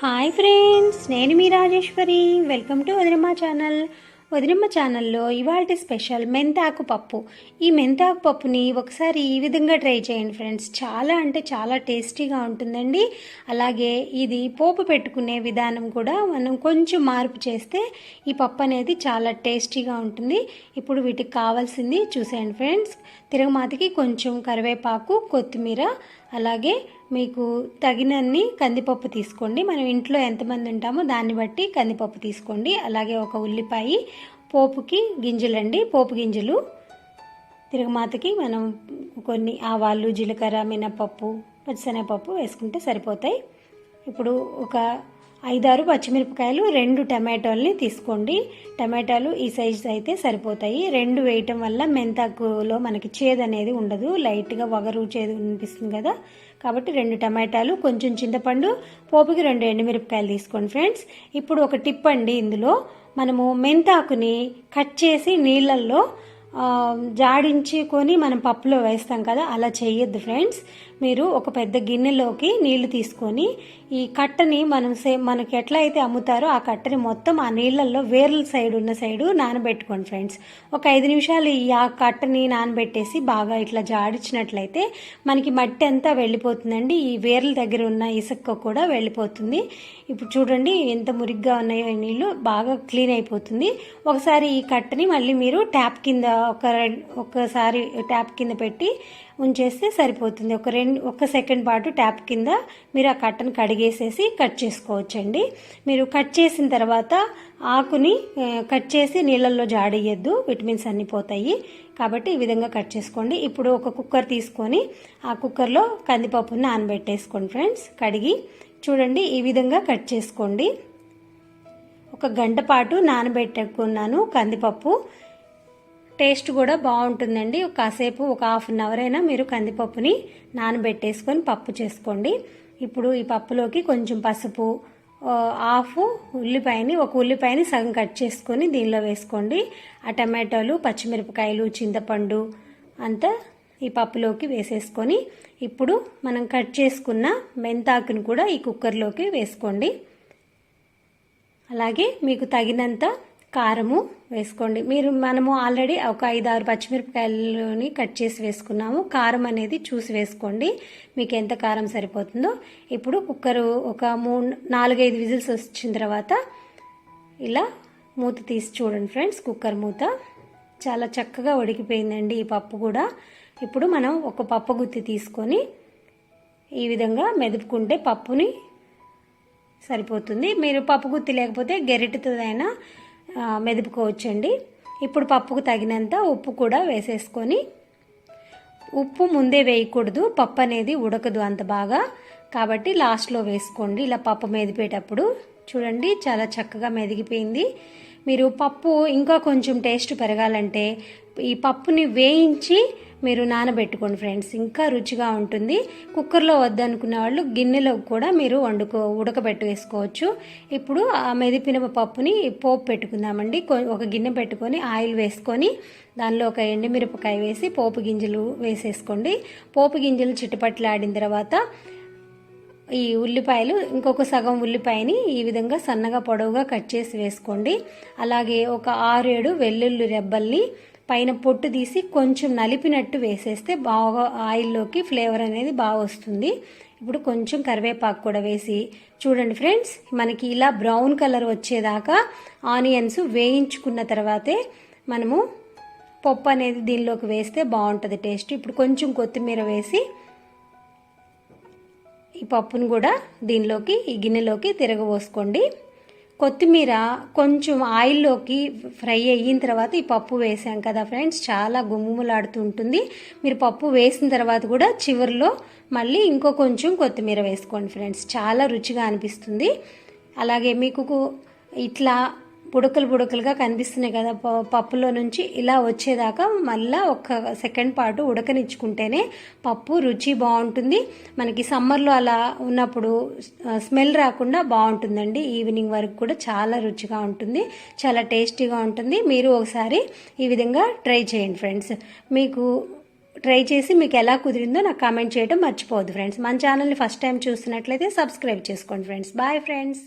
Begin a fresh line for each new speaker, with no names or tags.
Hi friends, నేను మీ Rajeshwari. Welcome to Vadinamma channel. వదినమ్మ ఛానల్లో ఇవాల్టి స్పెషల్ మెంతాకు పప్పు. ఈ మెంతాకు పప్పుని ఒకసారి ఈ విధంగా ట్రై చేయండి ఫ్రెండ్స్. చాలా అంటే చాలా టేస్టీగా ఉంటుందండి. అలాగే ఇది పోపు పెట్టుకునే విధానం కూడా మనం కొంచెం మార్పు చేస్తే ఈ పప్పు అనేది చాలా టేస్టీగా ఉంటుంది. ఇప్పుడు వీటికి కావాల్సింది చూసేయండి ఫ్రెండ్స్. తిరగమాతకి కొంచెం కరివేపాకు, కొత్తిమీర, అలాగే మీకు తగినన్ని కందిపప్పు తీసుకోండి. మనం ఇంట్లో ఎంతమంది ఉంటామో దాన్ని బట్టి కందిపప్పు తీసుకోండి. అలాగే ఒక ఉల్లిపాయ, పోపుకి గింజలండి, పోపు గింజలు. తిరగమాతకి మనం కొన్ని ఆవాలు, జీలకర్ర, మినపప్పు, పచ్చిశనగపప్పు వేసుకుంటే సరిపోతాయి. ఇప్పుడు ఒక 5-6 పచ్చిమిరపకాయలు, 2 టమాటోల్ని తీసుకోండి. టమాటాలు ఈ సైజు అయితే సరిపోతాయి. 2 వేయటం వల్ల మెంతాకులో మనకి చేదు అనేది ఉండదు, లైట్గా వగరు చేదు అనిపిస్తుంది కదా. కాబట్టి 2 టమాటాలు, కొంచెం చింతపండు, పోపుకి 2 ఎండుమిరపకాయలు తీసుకోండి ఫ్రెండ్స్. ఇప్పుడు ఒక టిప్ అండి, ఇందులో మనము మెంతాకుని కట్ చేసి నీళ్ళల్లో జాడించుకొని మనం పప్పులో వేస్తాం కదా, అలా చేయొద్దు ఫ్రెండ్స్. మీరు ఒక పెద్ద గిన్నెలోకి నీళ్లు తీసుకొని ఈ కట్టని మనకి ఎట్లా అయితే అమ్ముతారో ఆ కట్టని మొత్తం ఆ నీళ్ళల్లో వేర్ల సైడ్ ఉన్న సైడు నానబెట్టుకోండి ఫ్రెండ్స్. ఒక 5 నిమిషాలు ఆ కట్టని నానబెట్టేసి బాగా ఇట్లా జాడించినట్లయితే మనకి మట్టి అంతా వెళ్ళిపోతుందండి. ఈ వేర్ల దగ్గర ఉన్న ఇసుక కూడా వెళ్ళిపోతుంది. ఇప్పుడు చూడండి ఎంత మురిగ్గా ఉన్నాయో ఈ నీళ్ళు, బాగా క్లీన్ అయిపోతుంది. ఒకసారి ఈ కట్టని మళ్ళీ మీరు ట్యాప్ కింద ఒకసారి ట్యాప్ కింద పెట్టి ఉంచేస్తే సరిపోతుంది. ఒక సెకండ్ పాటు ట్యాప్ కింద మీరు ఆ కట్టను కడిగేసేసి కట్ చేసుకోవచ్చండి. మీరు కట్ చేసిన తర్వాత ఆకుని కట్ చేసి నీళ్ళల్లో జాడేయద్దు, విటమిన్స్ అన్నీ పోతాయి. కాబట్టి ఈ విధంగా కట్ చేసుకోండి. ఇప్పుడు ఒక కుక్కర్ తీసుకొని ఆ కుక్కర్లో కందిపప్పుని నానబెట్టేసుకోండి ఫ్రెండ్స్. కడిగి చూడండి ఈ విధంగా కట్ చేసుకోండి. 1 గంట పాటు నానబెట్టుకున్నాను కందిపప్పు. టేస్ట్ కూడా బాగుంటుందండి. కాసేపు ఒక 1/2 అవర్ అయినా మీరు కందిపప్పుని నానబెట్టేసుకొని పప్పు చేసుకోండి. ఇప్పుడు ఈ పప్పులోకి కొంచెం పసుపు, ఒక ఉల్లిపాయని సగం కట్ చేసుకొని దీనిలో వేసుకోండి. ఆ టమాటోలు, పచ్చిమిరపకాయలు, చింతపండు అంతా ఈ పప్పులోకి వేసేసుకొని ఇప్పుడు మనం కట్ చేసుకున్న మెంతాకుని కూడా ఈ కుక్కర్లోకి వేసుకోండి. అలాగే మీకు తగినంత కారము వేసుకోండి. మనము ఆల్రెడీ ఒక 5-6 పచ్చిమిరపకాయలని కట్ చేసి వేసుకున్నాము. కారం అనేది చూసి వేసుకోండి, మీకు ఎంత కారం సరిపోతుందో. ఇప్పుడు కుక్కరు ఒక 4-5 విజిల్స్ వచ్చిన తర్వాత ఇలా మూత తీసి చూడండి ఫ్రెండ్స్. కుక్కర్ మూత చాలా చక్కగా ఉడికిపోయిందండి ఈ పప్పు కూడా. ఇప్పుడు మనం ఒక పప్పు గుత్తి తీసుకొని ఈ విధంగా మెదుపుకుంటే పప్పుని సరిపోతుంది. మీరు పప్పు గుత్తి లేకపోతే గెరిటితో అయినా మెదుపుకోవచ్చండి. ఇప్పుడు పప్పుకు తగినంత ఉప్పు కూడా వేసేసుకొని, ఉప్పు ముందే వేయకూడదు, పప్పు అనేది ఉడకదు అంత బాగా, కాబట్టి లాస్ట్లో వేసుకోండి. ఇలా పప్పు మెదిపేటప్పుడు చూడండి చాలా చక్కగా మెదిగిపోయింది. మీరు పప్పు ఇంకా కొంచెం టేస్ట్ పెరగాలంటే ఈ పప్పుని వేయించి మీరు నానబెట్టుకోండి ఫ్రెండ్స్, ఇంకా రుచిగా ఉంటుంది. కుక్కర్లో వద్దనుకున్న వాళ్ళు గిన్నెలో కూడా మీరు ఉడకబెట్టి వేసుకోవచ్చు. ఇప్పుడు ఆ మెదిపిన పప్పుని పోపు పెట్టుకుందామండి. ఒక గిన్నె పెట్టుకొని ఆయిల్ వేసుకొని దానిలో ఒక ఎండుమిరపకాయ వేసి పోపు గింజలు వేసేసుకోండి. పోపు గింజలు చిటపట్లాడిన తర్వాత ఈ ఉల్లిపాయలు, ఇంకొక సగం ఉల్లిపాయని ఈ విధంగా సన్నగా పొడవుగా కట్ చేసి వేసుకోండి. అలాగే ఒక 6-7 వెల్లుల్లి రెబ్బల్ని పైన పొట్టు తీసి కొంచెం నలిపినట్టు వేసేస్తే బాగా ఆయిల్లోకి ఫ్లేవర్ అనేది బాగా వస్తుంది. ఇప్పుడు కొంచెం కరివేపాకు కూడా వేసి చూడండి ఫ్రెండ్స్. మనకి ఇలా బ్రౌన్ కలర్ వచ్చేదాకా ఆనియన్స్ వేయించుకున్న తర్వాతే మనము పప్పు అనేది దీనిలోకి వేస్తే బాగుంటుంది టేస్ట్. ఇప్పుడు కొంచెం కొత్తిమీర వేసి ఈ పప్పును కూడా దీనిలోకి, ఈ గిన్నెలోకి తిరగబోసుకోండి. కొత్తిమీర కొంచెం ఆయిల్లోకి ఫ్రై అయిన తర్వాత ఈ పప్పు వేసాం కదా ఫ్రెండ్స్, చాలా గుమ్ములాడుతూ ఉంటుంది. మీరు పప్పు వేసిన తర్వాత కూడా చివరిలో మళ్ళీ ఇంకో కొంచెం కొత్తిమీర వేసుకోండి ఫ్రెండ్స్, చాలా రుచిగా అనిపిస్తుంది. అలాగే మీకు ఇట్లా బుడకలుగా కనిపిస్తున్నాయి కదా పప్పులో నుంచి, ఇలా వచ్చేదాకా మళ్ళీ ఒక సెకండ్ పాటు ఉడకనిచ్చుకుంటేనే పప్పు రుచి బాగుంటుంది. మనకి సమ్మర్లో అలా ఉన్నప్పుడు స్మెల్ రాకుండా బాగుంటుందండి. ఈవినింగ్ వరకు కూడా చాలా రుచిగా ఉంటుంది, చాలా టేస్టీగా ఉంటుంది. మీరు ఒకసారి ఈ విధంగా ట్రై చేయండి ఫ్రెండ్స్. మీకు ట్రై చేసి మీకు ఎలా కుదిరిందో నాకు కామెంట్ చేయడం మర్చిపోవద్దు ఫ్రెండ్స్. మన ఛానల్ని ఫస్ట్ టైం చూస్తున్నట్లయితే సబ్స్క్రైబ్ చేసుకోండి ఫ్రెండ్స్. Bye friends.